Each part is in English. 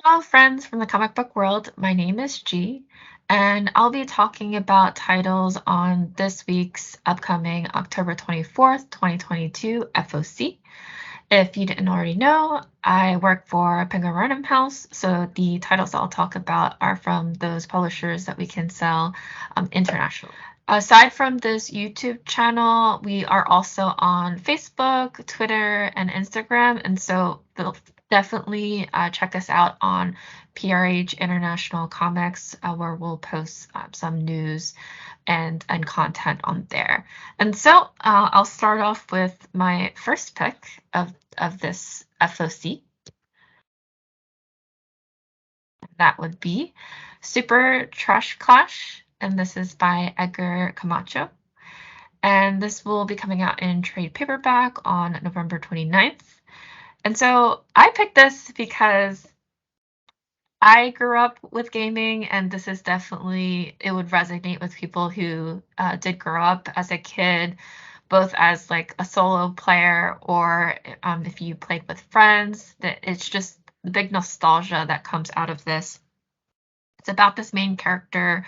Hello, friends from the comic book world. My name is G, and I'll be talking about titles on this week's upcoming October 24th, 2022 FOC. If you didn't already know, I work for Penguin Random House, so the titles I'll talk about are from those publishers that we can sell internationally. Aside from this YouTube channel, we are also on Facebook, Twitter, and Instagram, and so definitely check us out on PRH International Comics, where we'll post some news and content on there. And so I'll start off with my first pick of this FOC. That would be Super Trash Clash, and this is by Edgar Camacho. And this will be coming out in trade paperback on November 29th. And so I picked this because I grew up with gaming, and this is definitely, it would resonate with people who did grow up as a kid, both as like a solo player or if you played with friends. That it's just the big nostalgia that comes out of this. It's about this main character,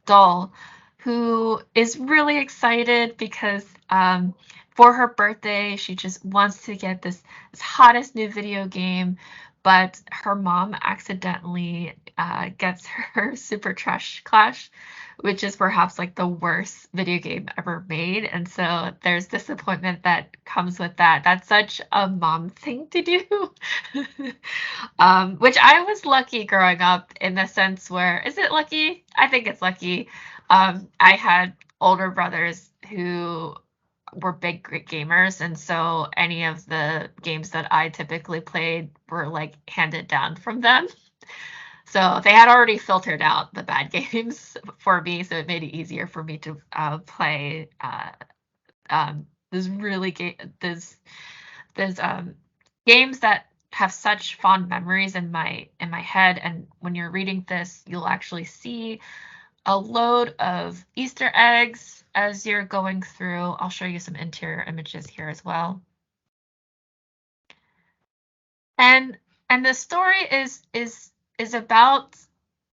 Doll, who is really excited because for her birthday, she just wants to get this hottest new video game, but her mom accidentally gets her Super Trash Clash, which is perhaps like the worst video game ever made. And so there's disappointment that comes with that. That's such a mom thing to do. Which I was lucky growing up in the sense where, is it lucky? I think it's lucky. I had older brothers who were big gamers, and so any of the games that I typically played were like handed down from them. So they had already filtered out the bad games for me, so it made it easier for me to play this really there's games that have such fond memories in my head. And when you're reading this, you'll actually see a load of Easter eggs as you're going through. I'll show you some interior images here as well. And the story is about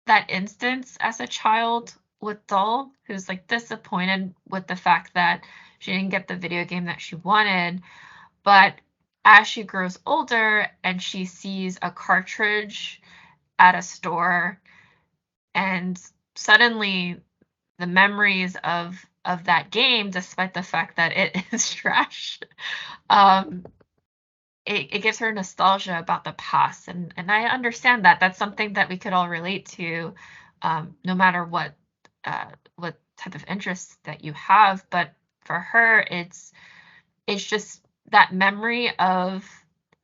that instance as a child with Doll, who's like disappointed with the fact that she didn't get the video game that she wanted. But as she grows older and she sees a cartridge at a store, and suddenly the memories of that game, despite the fact that it is trash, um, it gives her nostalgia about the past. And I understand that. That's something that we could all relate to, no matter what type of interest that you have. But for her, it's just that memory of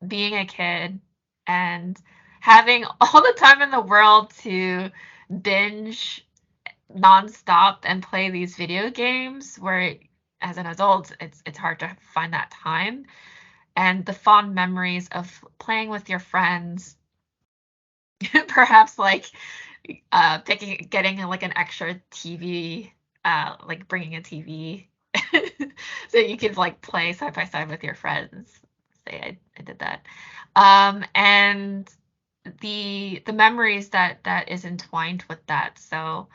being a kid and having all the time in the world to binge nonstop and play these video games, where as an adult it's hard to find that time, and the fond memories of playing with your friends. Perhaps like getting like an extra TV, like bringing a TV so you could like play side by side with your friends. Say I did that. And the memories that is entwined with that. So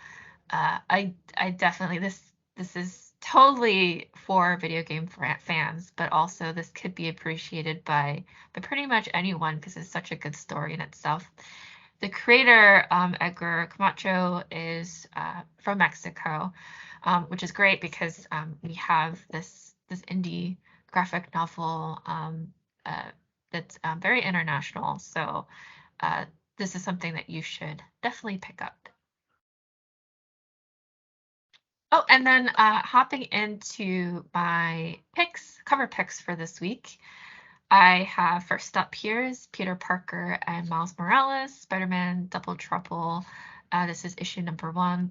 I definitely, this is totally for video game fans, but also this could be appreciated by pretty much anyone because it's such a good story in itself. The creator, Edgar Camacho, is from Mexico, which is great because we have this indie graphic novel that's very international. So this is something that you should definitely pick up. Oh, and then hopping into my cover picks for this week, I have first up here is Peter Parker and Miles Morales, Spider-Man Double Trouble. This is issue number 1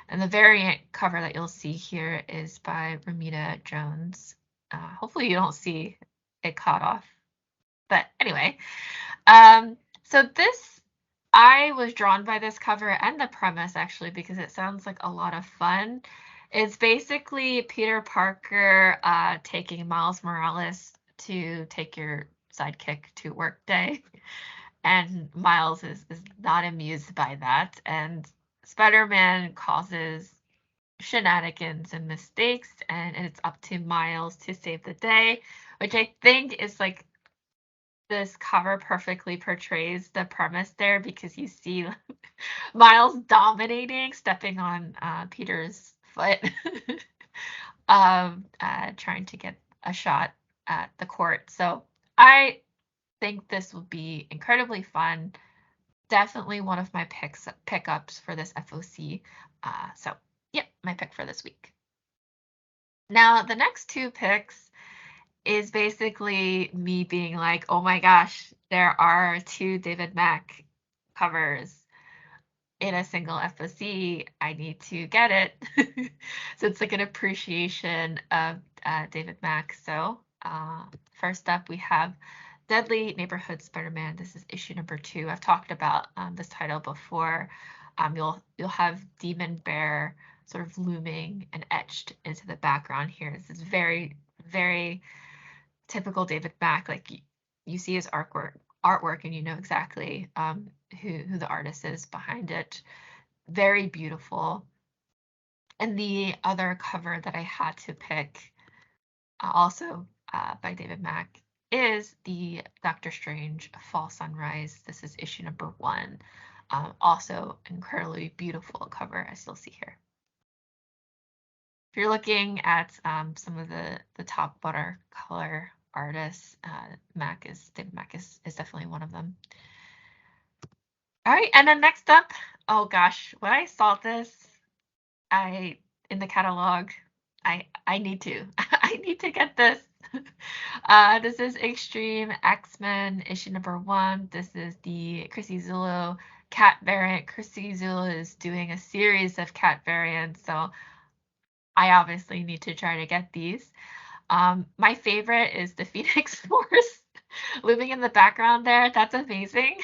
and the variant cover that you'll see here is by Ramita Jones. Hopefully you don't see it caught off. But anyway, so I was drawn by this cover and the premise actually because it sounds like a lot of fun. It's basically Peter Parker taking Miles Morales to take your sidekick to work day. and Miles is not amused by that, and Spider-Man causes shenanigans and mistakes, and it's up to Miles to save the day, which I think is like this cover perfectly portrays the premise there, because you see Miles dominating, stepping on Peter's foot, trying to get a shot at the court. So I think this will be incredibly fun. Definitely one of my pickups for this FOC. So yeah, my pick for this week. Now the next two picks is basically me being like, oh my gosh, there are two David Mack covers in a single FOC. I need to get it. So it's like an appreciation of David Mack. So first up, we have Deadly Neighborhood Spider-Man. This is issue number 2. I've talked about this title before. You'll have Demon Bear sort of looming and etched into the background here. This is very, very typical David Mack. Like you see his artwork and you know exactly who the artist is behind it. Very beautiful. And the other cover that I had to pick, also by David Mack, is the Doctor Strange Fall Sunrise. This is issue number 1. Also incredibly beautiful cover, as you'll see here. If you're looking at some of the top watercolor artists, David Mack is definitely one of them. All right, and then next up, oh gosh, when I saw this, in the catalog, I need to I need to get this. This is Extreme X-Men issue number 1. This is the Chrissy Zulu cat variant. Chrissy Zulu is doing a series of cat variants, so I obviously need to try to get these. My favorite is the Phoenix Force looming in the background there. That's amazing.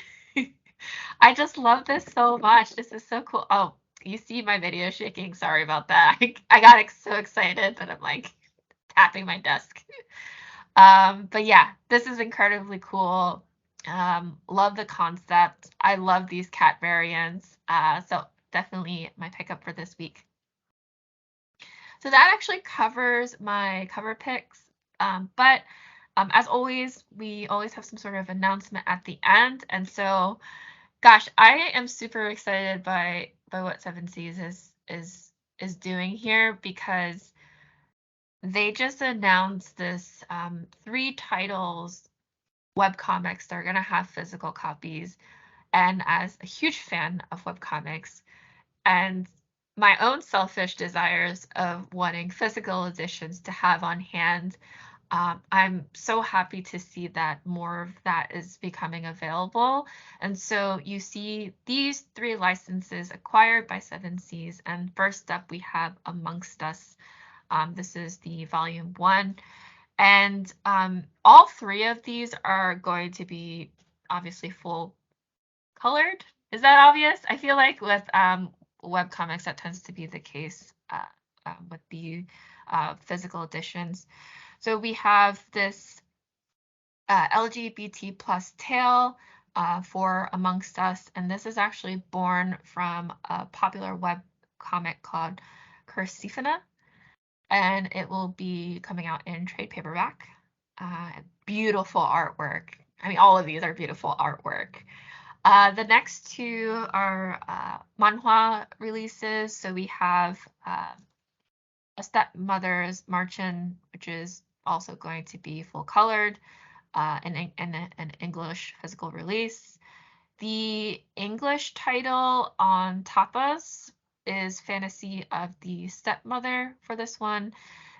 I just love this so much. This is so cool. Oh, you see my video shaking. Sorry about that. I got so excited that I'm like tapping my desk. But yeah, this is incredibly cool. Love the concept. I love these cat variants. So definitely my pickup for this week. So that actually covers my cover picks. But as always, we always have some sort of announcement at the end. And so, gosh, I am super excited by what Seven Seas is doing here, because they just announced this 3 titles webcomics that are going to have physical copies. And as a huge fan of webcomics and my own selfish desires of wanting physical editions to have on hand, I'm so happy to see that more of that is becoming available. And so you see these 3 licenses acquired by Seven Seas. And first up, we have Amongst Us. This is the volume 1. And all 3 of these are going to be obviously full colored. Is that obvious? I feel like with webcomics, that tends to be the case with the physical editions. So we have this LGBT plus tale for Amongst Us, and this is actually born from a popular web comic called Cursiphina, and it will be coming out in trade paperback. Beautiful artwork. I mean, all of these are beautiful artwork. The next 2 are manhwa releases. So we have A Stepmother's Marchen, which is also going to be full colored in an English physical release. The English title on Tapas is Fantasy of the Stepmother for this one.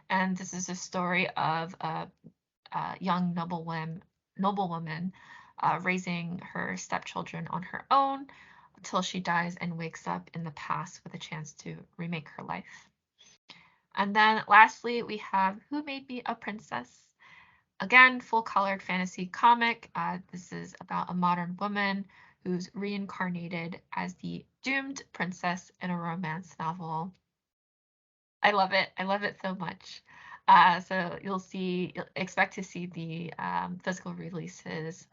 And this is a story of a young noblewoman raising her stepchildren on her own until she dies and wakes up in the past with a chance to remake her life. And then lastly, we have Who Made Me a Princess? Again, full-colored fantasy comic. This is about a modern woman who's reincarnated as the doomed princess in a romance novel. I love it. I love it so much. So you'll expect to see the physical releases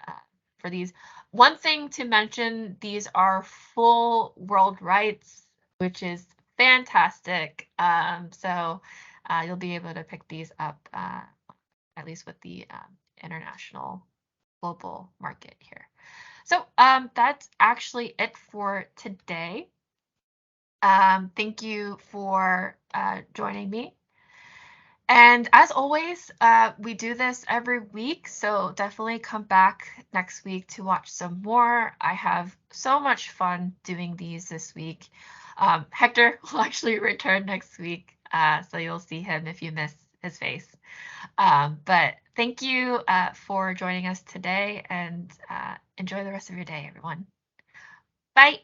for these. One thing to mention, these are full world rights, which is fantastic. So you'll be able to pick these up, at least with the international global market here. So that's actually it for today. Thank you for joining me. And as always, we do this every week, so definitely come back next week to watch some more. I have so much fun doing these this week. Hector will actually return next week, so you'll see him if you miss his face. But thank you for joining us today, and enjoy the rest of your day, everyone. Bye.